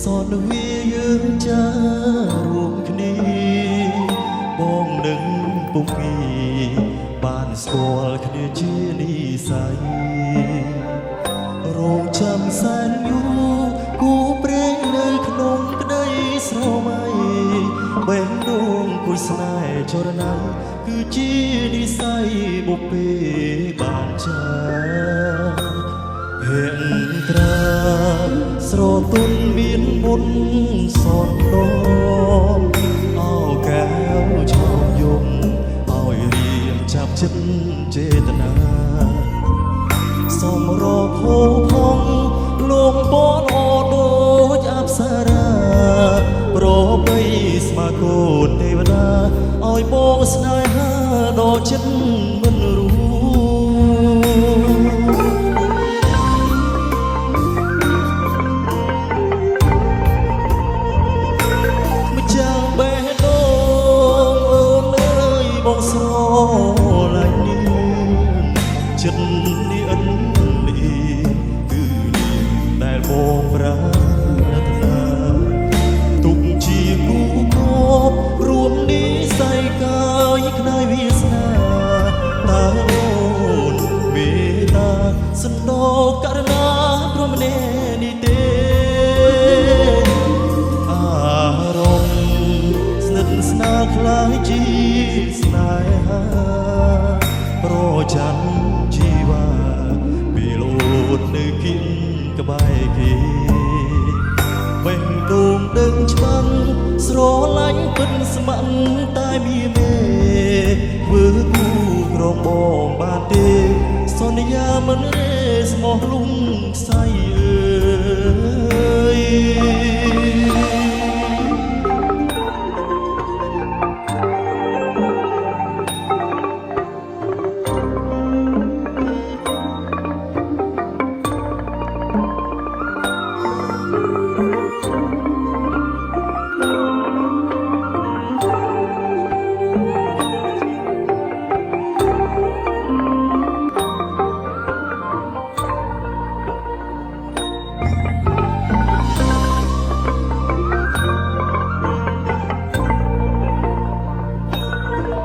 សនវាយើងចារួមគ្នាបងនឹងពុំងាបានស្គាល់គ្នាជានិស័យរងចាំសែនយូរគូព្រេងនៅក្នុងក្តីស្រមៃបេះដូងគួយស្នេហ៍ចរណៃគឺជានិស័យបុព្វេបានចាហេត្រាស្រទុនមានមុនសនដមអោកែវឈោយំឲ្យរៀមចាប់ចិត្តចេតនាសំរោភោផងលោកបនអដូចអប្សរាប្របីស្មាកូនទេវតាឲ្យបងស្នេហាដល់ចិត្តមិនរួម្ចាស់បេះដូងអូនអើយបងស្រឡាញ់នាងចិត្តនេះអិននេះគឺនាងដែលបងប្រាថ្នាទុកជាគូគប់រួមនិស័យកាយក្នៃវាសនាតើអូនមេត្តាសន្តោករណាព្រមនេនេះទេអារម្មណ៍ស្និទ្ធស្នាលខ្លាយជាស្នេហាប្រច័ណ្ឌជីវ៉ាពេលអូននៅគៀងក្បែរគេបេះដូងដឹងច្បាំងស្រឡាញ់ពិនស្ម័គ្រតែមានមេធ្វើគូក្រងបងបានទេសន្យាមិនរេស្មោះលំខ្សែអើយ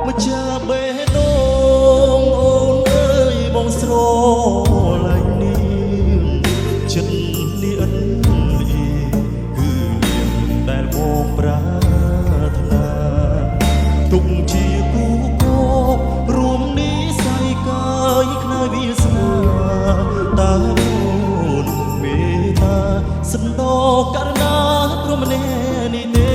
ម្ចាស់បេះដូងអូនអើយបងស្រឡាញ់នាងចិត្តនេះអិននេះគឺនាងដែលបងប្រាថ្នាទុកជាគូគប់រួមនិស័យកាយក្នៃវាសនាតើអូនមេត្តាសន្តោករណាព្រមនេនេះទេ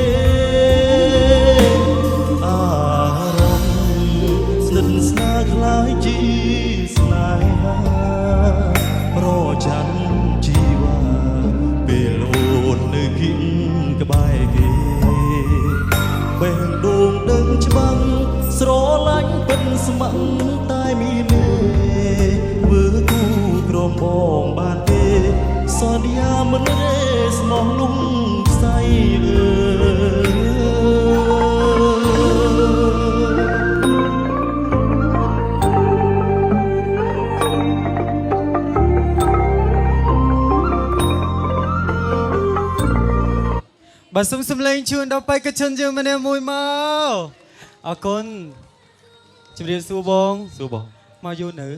ស្នាខ្លាយជាស្នេហាប្រច័ណ្ឌជីវ៉ាពេលអូននៅគៀងក្បែរគេបេះដូងដឹងច្បាំងស្រឡាញ់ពិនស្ម័គ្រតែមានមេធ្វើគូក្រមបងបានទេសន្យាមិនរេស្មោះលំខ្សែអើបាទសូមសម្លេងជូនដល់បេក្ខជនយើងម្នាក់មួយមកអរគុណជម្រាបសួរបងមកយូរនៅ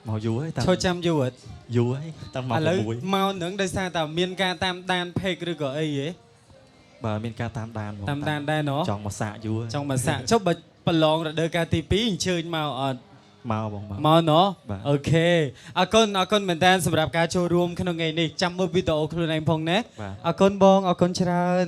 មកយូរហើយតាំងឈរចាំយូរអត់យូរហើយតាំងមក6ឥឡូវមកនឹងដោយសារតែមានការតាមដានផេកឬក៏អីហ៎បាទមានការតាមដានដែរណោះចង់មកសាក់យូរចង់មកសាក់ចុះបើប្រឡងរដូវកាលទី2អញ្ជើញមកអត់មកបងមកណោះអូខេអរគុណមែនតើសម្រាប់ការចូលរួមក្នុងថ្ងៃនេះចាំមើលវីដេអូខ្លួនឯងផងណាអរគុណបងអរគុណច្រើន